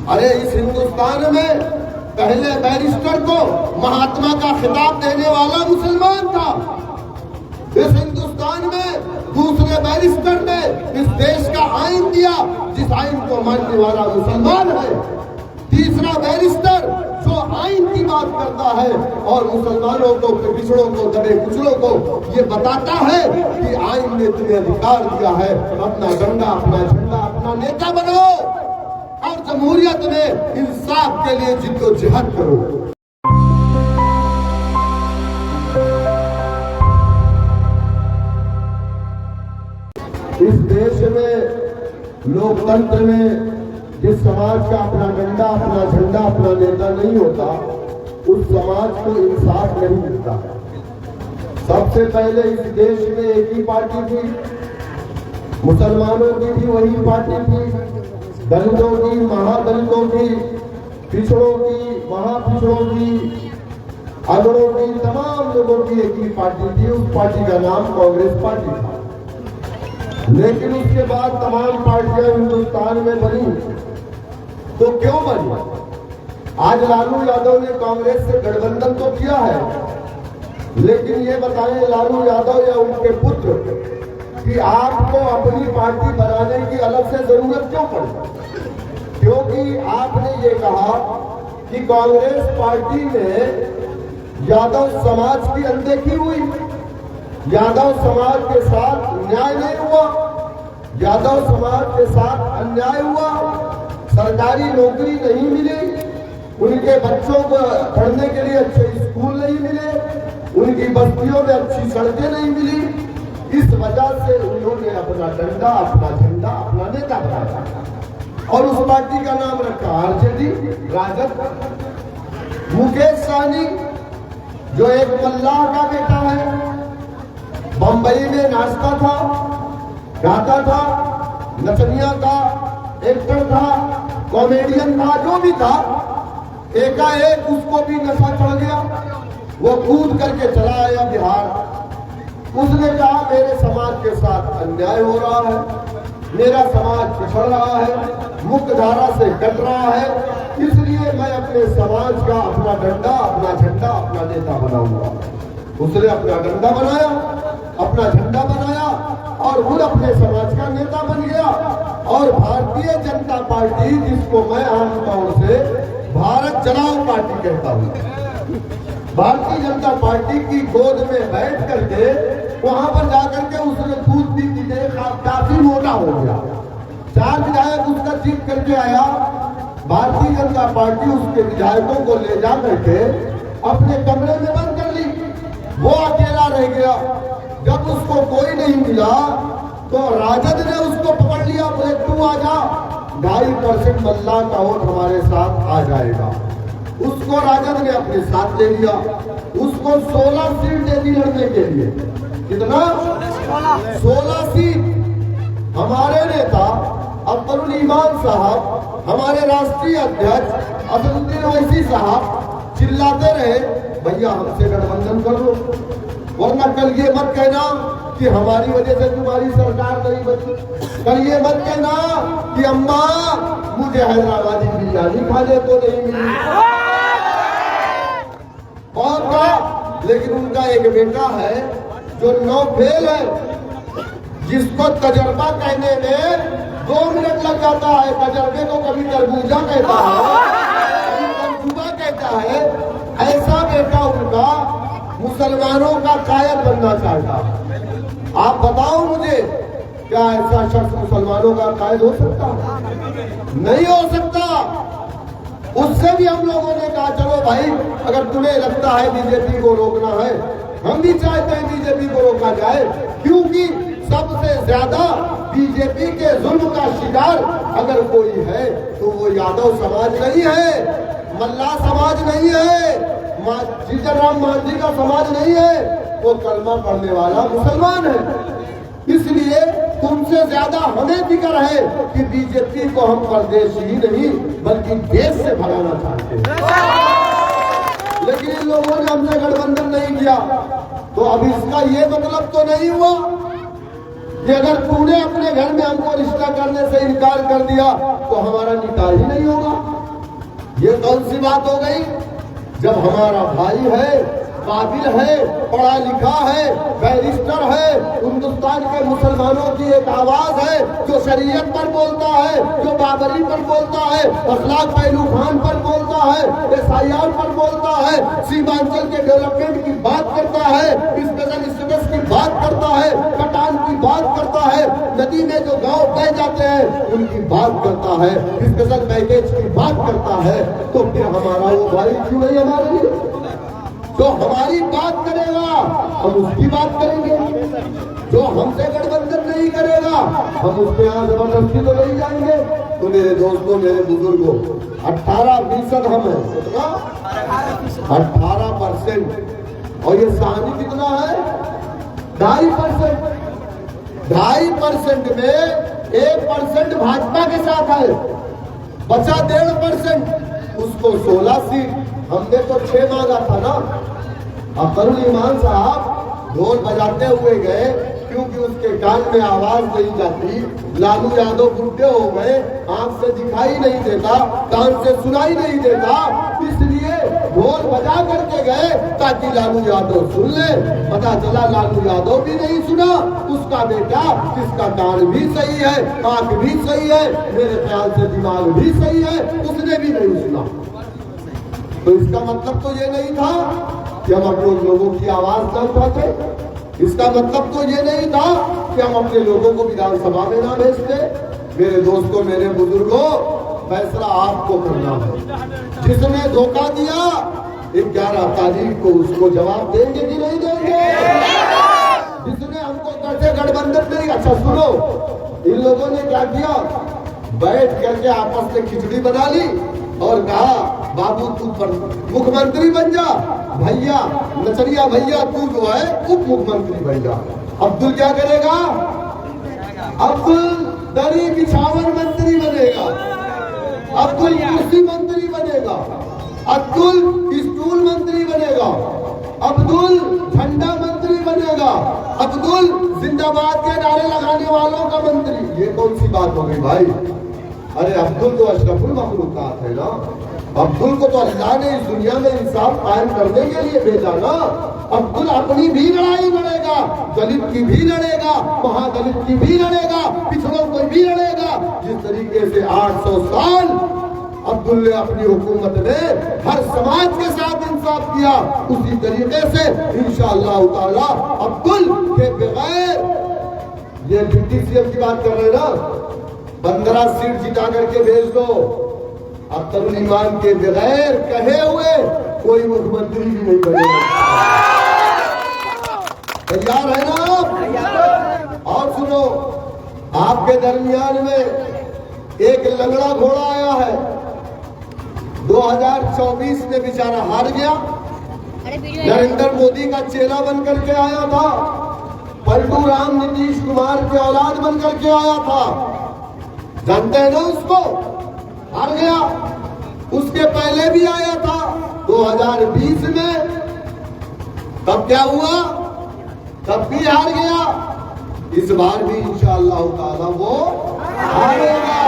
अरे इस हिंदुस्तान में पहले बैरिस्टर को महात्मा का खिताब देने वाला मुसलमान था। इस हिंदुस्तान में दूसरे बैरिस्टर ने इस देश का आइन दिया, जिस आइन को मानने वाला मुसलमान है। तीसरा बैरिस्टर जो आइन की बात करता है और मुसलमानों को, पिछड़ों को, दबे कुचलों को ये बताता है कि आइन ने तुम्हें अधिकार दिया है, अपना डंडा, अपना झंडा, अपना नेता बनो और जमहूरियत में इंसाफ के लिए जिद्दोजहद करो। इस देश में लोकतंत्र में जिस समाज का अपना डंडा, अपना झंडा, अपना नेता नहीं होता, उस समाज को इंसाफ नहीं मिलता। सबसे पहले इस देश में एक ही पार्टी थी, मुसलमानों की भी वही पार्टी थी, दलितों की, महादलितों की, पिछड़ों की, महापिछड़ों की, अगड़ों की, तमाम लोगों की एक ही पार्टी थी। उस पार्टी का नाम कांग्रेस पार्टी था। लेकिन उसके बाद तमाम पार्टियां हिंदुस्तान में बनी, तो क्यों बनी? आज लालू यादव ने कांग्रेस से गठबंधन तो किया है, लेकिन ये बताएं लालू यादव या उनके पुत्र कि आपको अपनी पार्टी बनाने की अलग से जरूरत क्यों पड़ी? क्योंकि आपने ये कहा कि कांग्रेस पार्टी में यादव समाज की अनदेखी हुई, यादव समाज के साथ न्याय नहीं हुआ, यादव समाज के साथ अन्याय हुआ, सरकारी नौकरी नहीं मिली, उनके बच्चों को पढ़ने के लिए अच्छे स्कूल नहीं मिले, उनकी बस्तियों में अच्छी सड़कें नहीं मिली। इस वजह से उन्होंने अपना डंडा, अपना झंडा, अपना नेता बनाया और उस पार्टी का नाम रखा आरजेडी, राजद। मुकेश सहनी जो एक मल्लाह का बेटा है, बंबई में नाचता था, गाता था, नचनिया था, एक्टर था, कॉमेडियन था, जो भी था, एकाएक उसको भी नशा चढ़ गया। वो कूद करके चला आया बिहार। उसने कहा मेरे समाज के साथ अन्याय हो रहा है, मेरा समाज पिछड़ रहा है, मुख्य धारा से कट रहा है, इसलिए मैं अपने समाज का अपना डंडा, अपना झंडा, अपना नेता बनाऊंगा। उसने अपना डंडा बनाया, अपना झंडा बनाया और खुद अपने समाज का नेता बन गया। और भारतीय जनता पार्टी, जिसको मैं आमतौर से भारत चलाओ पार्टी कहता हूँ, भारतीय जनता पार्टी की गोद में बैठ करके वहां पर जाकर के उसने दूध पी पीते काफी मोटा हो गया। 4 विधायक उसका जीत करके आया। भारतीय जनता पार्टी उसके विधायकों को ले जा करके अपने कमरे में बंद कर ली। वो अकेला रह गया। जब उसको कोई नहीं मिला तो राजद ने उसको पकड़ लिया, बोले तू आ जा, 2.5% मल्लाह का वोट हमारे साथ आ जाएगा। उसको राजद ने अपने साथ ले लिया। उसको 16 सीट दे दी लड़ने के लिए। कितना? 16 सीट। हमारे नेता अब्दुल ईमान साहब, हमारे राष्ट्रीय अध्यक्ष असदुद्दीन ओवैसी साहब चिल्लाते रहे, भैया हमसे गठबंधन कर लो, वरना कल ये मत कहना कि हमारी वजह से तुम्हारी सरकार नहीं बनी। कल ये मत कहना कि अम्मा मुझे हैदराबादी बिरयानी खाने तो नहीं मिली। और क्या? लेकिन उनका एक बेटा है जो 9 फेल है, जिसको तजर्बा कहने में 2 मिनट लग जाता है। तजर्बे को कभी तरबूजा कहता है, कभी तरबूजा कहता है। ऐसा बेटा उनका मुसलमानों का कायद बनना चाहता। आप बताओ मुझे, क्या ऐसा शख्स मुसलमानों का कायद हो सकता? नहीं हो सकता। उससे भी हम लोगों ने कहा चलो भाई, अगर तुम्हें लगता है बीजेपी को रोकना है, हम भी चाहते हैं बीजेपी को रोका जाए, क्योंकि सबसे ज्यादा बीजेपी के जुल्म का शिकार अगर कोई है तो वो यादव समाज नहीं है, मल्लाह समाज नहीं है, जीतन राम मांझी का समाज नहीं है, वो कलमा पढ़ने वाला मुसलमान है। इसलिए तुमसे ज्यादा हमें फिक्र है कि बीजेपी को हम प्रदेश ही नहीं बल्कि देश से भगाना चाहते हैं। लेकिन इन लोगों ने हमसे गठबंधन नहीं किया, तो अब इसका ये मतलब तो नहीं हुआ कि अगर तूने अपने घर में हमको रिश्ता करने से इनकार कर दिया तो हमारा निकाह ही नहीं होगा। ये कौन सी बात हो गई? जब हमारा भाई है, काबिल है, पढ़ा लिखा है, बैरिस्टर है, हिंदुस्तान के मुसलमानों की एक आवाज है, जो शरीयत पर बोलता है, जो बाबरी पर बोलता है, अखलाक पहलू खान पर बोलता है, SIR पर बोलता है, सीमांचल के डेवलपमेंट की बात करता है, स्पेशल स्टेटस की बात करता है, कटान की बात करता है, नदी में जो गांव बह जाते हैं उनकी बात करता है, स्पेशल पैकेज की बात करता है, तो फिर हमारा वो भाई क्यों नहीं हमारे लिए? जो हमारी बात करेगा हम उसकी बात करेंगे, जो हमसे गठबंधन नहीं करेगा हम उसके यहाँ जबरदस्ती तो नहीं जाएंगे। तो मेरे दोस्तों, मेरे बुजुर्गों, 18% हम हैं, कितना? 18%। और ये सानी कितना है? 2.5%। 2.5% में 1% भाजपा के साथ है, बचा 1.5%, उसको 16 सीट। हमने तो 6 मांगा था ना। अख्तरुल ईमान साहब ढोल बजाते हुए गए, क्योंकि उसके कान में आवाज नहीं जाती। लालू यादव बुढ़े हो गए, आंख से दिखाई नहीं देता, कान से सुनाई नहीं देता, इसलिए ढोल बजा करके गए ताकि लालू यादव सुन ले। पता चला लालू यादव भी नहीं सुना, उसका बेटा जिसका कान भी सही है, आंख भी सही है, मेरे ख्याल से दिमाग भी सही है, उसने भी नहीं सुना। तो इसका मतलब तो ये नहीं था कि हम अपने लोगों की आवाज न उठाते। इसका मतलब तो ये नहीं था कि हम अपने लोगों को विधानसभा में ना भेजते। मेरे दोस्तों, मेरे बुजुर्गों, फैसला आपको करना है। जिसने धोखा दिया 11 तारीख को उसको जवाब देंगे कि नहीं देंगे? जिसने हमको करते गठबंधन नहीं। अच्छा सुनो, इन लोगों ने क्या किया? बैठ करके आपस में खिचड़ी बना ली और कहा बाबू तू मुख्यमंत्री बन जा, भैया नचरिया भैया तू जो है उप मुख्यमंत्री बन जा। अब्दुल क्या करेगा? अब्दुल दरी बिछावन मंत्री बनेगा, अब्दुल कुर्सी मंत्री बनेगा, अब्दुल स्टूल मंत्री बनेगा, अब्दुल झंडा मंत्री बनेगा, अब्दुल जिंदाबाद के नारे लगाने वालों का मंत्री। ये कौन सी बात हो गई भाई? अरे अब्दुल तो अशरफुल मखलूकात है ना। अब्दुल को तो अल्लाह ने इस दुनिया में इंसाफ कायम करने के लिए भेजा ना। अब्दुल अपनी भी लड़ाई लड़ेगा, दलित की भी लड़ेगा, महादलित की भी लड़ेगा, पिछड़ों को भी लड़ेगा। जिस तरीके से 800 साल अब्दुल ने अपनी हुकूमत में हर समाज के साथ इंसाफ किया, उसी तरीके से इंशाअल्लाह ताला अब्दुल के बगैर, ये डिप्टी CM की बात कर रहे हैं ना, 15 सीट जिता करके भेज दो। अख्तरुल ईमान के बगैर कहे हुए कोई मुख्यमंत्री भी नहीं बनेगा। तैयार है ना आप? और सुनो, आपके दरमियान में एक लंगड़ा घोड़ा आया है। 2024 में बेचारा हार गया, नरेंद्र मोदी का चेला बन करके आया था, पलटू राम नीतीश कुमार के औलाद बन करके आया था। जानते हैं ना उसको? हार गया। उसके पहले भी आया था 2020 में, तब क्या हुआ? तब भी हार गया। इस बार भी इंशाअल्लाह ताला वो हारेगा।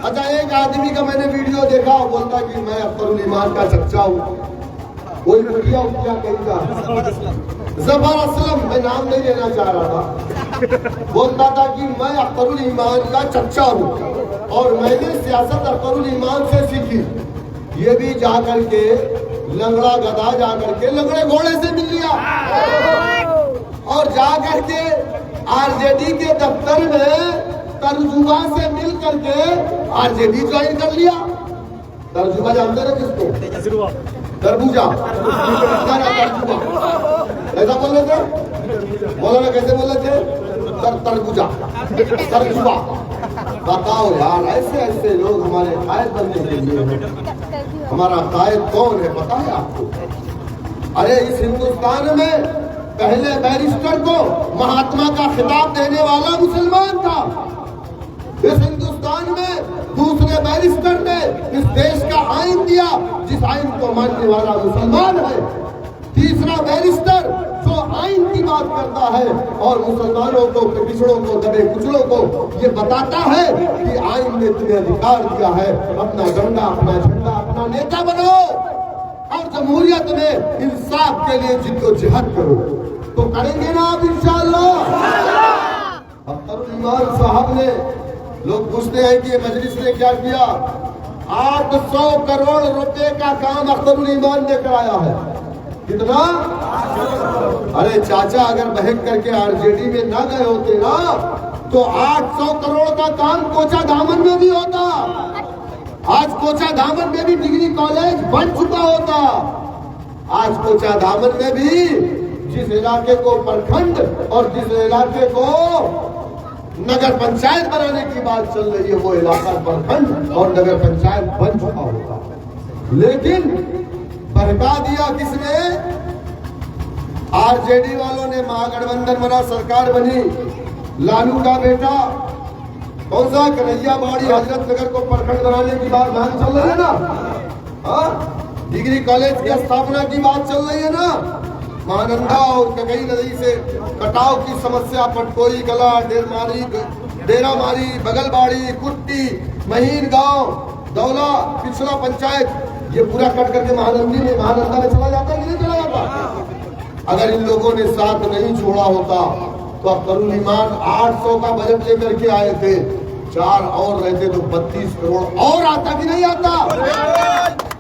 अच्छा, एक आदमी का मैंने वीडियो देखा, बोलता कि मैं अख्तरुल ईमान का चच्चा हूँ। कोई मीडिया उठिया कहीं का जफर असलम, मैं नाम नहीं लेना चाह रहा था, बोलता था कि मैं अख्तरुल ईमान का चच्चा हूँ और मैंने सियासत अख्तरुल ईमान से सीखी। ये भी जाकर के लंगड़ा गधा जाकर के लंगड़े घोड़े से मिल लिया और जाकर के RJD के दफ्तर में तर्जुमा से मिल करके RJD ज्वाइन कर लिया। तर्जुमा जानते ना किसको? तरबूजा। ऐसा बोल रहे थे? बोलो ना, कैसे बोल रहे थे? तरबूजा, तर्जुमा। बताओ यार, ऐसे ऐसे लोग हमारे कायद बनने के लिए हैं। हमारा कायद कौन है पता है आपको? अरे इस हिंदुस्तान में पहले बैरिस्टर को महात्मा का खिताब देने वाला मुसलमान था। इस हिंदुस्तान में दूसरे बैरिस्टर ने इस देश का आइन दिया, जिस आइन को मानने वाला मुसलमान है। तीसरा बैरिस्टर जो आइन की बात करता है और मुसलमानों को, पिछड़ों को, दबे कुचलों को ये बताता है कि आइन ने तुम्हें अधिकार दिया है, अपना झंडा, अपना झंडा, अपना नेता बनो और जमहूरियत में इंसाफ के लिए जिद्दोजहद करो। तो करेंगे ना आप इंशाअल्लाह। अख्तरुल ईमान साहब ने, लोग पूछते हैं कि मजलिस ने क्या किया, 800 करोड़ रुपए का काम अख्तरुल ईमान ने कराया है। कितना? अरे चाचा, अगर बहक करके आरजेडी में ना गए होते ना तो 800 करोड़ का काम कोचा दामन में भी होता। आज कोचा दामन में भी डिग्री कॉलेज बन चुका होता। आज कोचा दामन में भी जिस इलाके को प्रखंड और जिस इलाके को नगर पंचायत बनाने की बात चल रही है वो इलाका प्रखंड और नगर पंचायत बन चुका होता। लेकिन बहका दिया किसने? आरजेडी वालों ने। महागठबंधन बना, सरकार बनी, लालू का बेटा कौन सा कन्हैया बाड़ी हजरत नगर को प्रखंड बनाने की बात ध्यान चल रही है ना। डिग्री कॉलेज की स्थापना की बात चल रही है ना। महानंदा और ककई नदी से कटाव की समस्या, पटकोई कला, डेरामारी, बगलबाड़ी, कुट्टी, महीन गांव, दौला, पिछड़ा पंचायत, ये पूरा कट करके महानंदा में चला जाता है कि नहीं चला जाता? अगर इन लोगों ने साथ नहीं छोड़ा होता तो अख्तरुल ईमान 800 का बजट लेकर के आए थे, 4 और रहते तो 32 करोड़ और आता कि नहीं आता?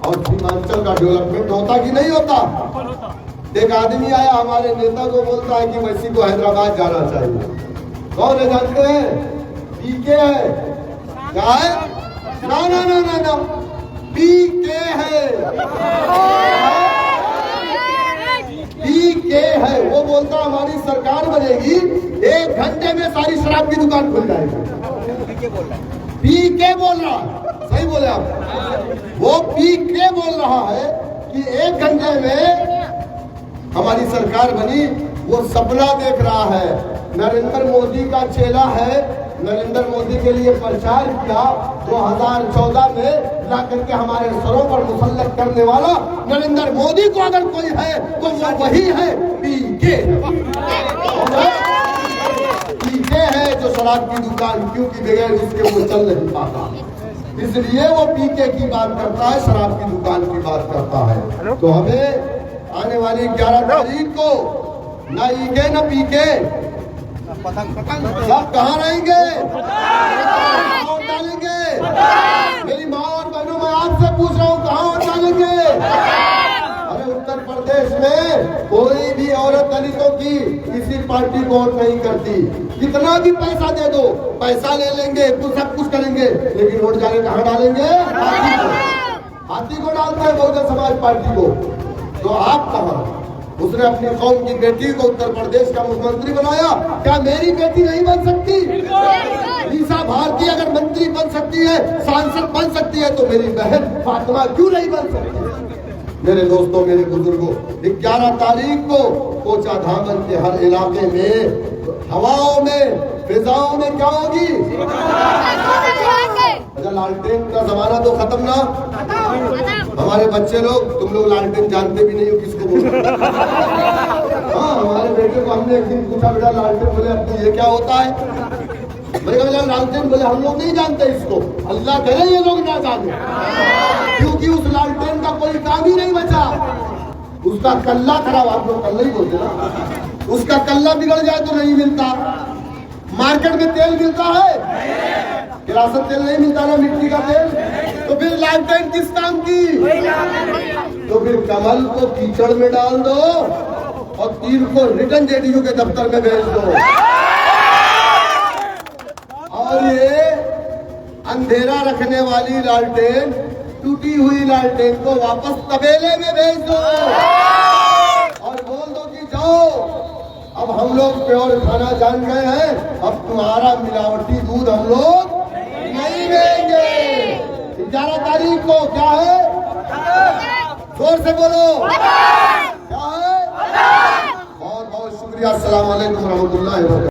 और सीमांचल का डेवलपमेंट होता कि नहीं होता? एक आदमी आया हमारे नेता को, बोलता है कि वैसी को हैदराबाद जाना चाहिए। कौन है जानते हैं? पीके है। क्या है? ना ना ना ना ना, पीके है, पीके है। वो बोलता हमारी सरकार बनेगी, 1 घंटे में सारी शराब की दुकान खुल जाएगी। पीके बोल रहा है, सही बोले आप। वो पीके बोल रहा है कि 1 घंटे में हमारी सरकार बनी। वो सपना देख रहा है। नरेंद्र मोदी का चेला है, नरेंद्र मोदी के लिए प्रचार किया 2014 में, ला करके हमारे सरों पर मुसल्लत करने वाला नरेंद्र मोदी को अगर कोई है तो वो वही है, पीके। पीके है जो शराब की दुकान, क्योंकि बगैर जिसके वो चल नहीं पाता, इसलिए वो पीके की बात करता है, शराब की दुकान की बात करता है। तो हमें आने वाली 11 तारीख को ना ईके न पीके, सब कहाँ रहेंगे? वोट डालेंगे? मेरी माँ और बहनों, मैं आपसे पूछ रहा हूँ, कहाँ वोट डालेंगे? अरे उत्तर प्रदेश में कोई भी औरत दलितों की किसी पार्टी को वोट नहीं करती। कितना भी पैसा दे दो, पैसा ले लेंगे, तो सब कुछ करेंगे, लेकिन वोट जाके कहाँ डालेंगे? हाथी को डालते हैं, बहुजन समाज पार्टी को। तो आप कहाँ? उसने अपनी कौम की बेटी को उत्तर प्रदेश का मुख्यमंत्री बनाया। क्या मेरी बेटी नहीं बन सकती? मीसा भारती अगर मंत्री बन सकती है, सांसद बन सकती है, तो मेरी बहन फातिमा क्यों नहीं बन सकती? मेरे दोस्तों, मेरे बुजुर्गों, 11 तारीख को कोचा धामन के हर इलाके में, हवाओं में, फिजाओं में क्या होगी? अच्छा, लालटेन का जमाना तो खत्म ना। हमारे बच्चे लोग, तुम लोग लालटेन जानते भी नहीं हो किसको बोलते। हाँ, हमारे बेटे को हमने एक दिन पूछा, बेटा लालटेन, बोले अब ये क्या होता है? मैंने कहा लालटेन, बोले हम लोग नहीं जानते इसको। अल्लाह करे ये लोग ना जाने, क्योंकि उस लालटेन का कोई काम ही नहीं बचा। उसका कल्ला खराब, आप लोग कल्ला ही बोलते ना, उसका कल्ला बिगड़ जाए तो नहीं मिलता। मार्केट में तेल मिलता है, किरासन तेल नहीं मिलता ना, मिट्टी का तेल, तो फिर लालटेन किस काम की? तो फिर कमल को कीचड़ में डाल दो और तीर को रिटर्न जेडीयू के दफ्तर में भेज दो। और ये अंधेरा रखने वाली लालटेन, टूटी हुई लालटेन को वापस तबेले में भेज दो और बोल दो कि जाओ, अब हम लोग प्योर खाना जान गए हैं, अब तुम्हारा मिलावटी दूध हम लोग नहीं देंगे। 11 तारीख को क्या है? जोर से बोलो, क्या है? बहुत बहुत शुक्रिया। अस्सलाम वालेकुम रहमतुल्लाहि व बरकातहू।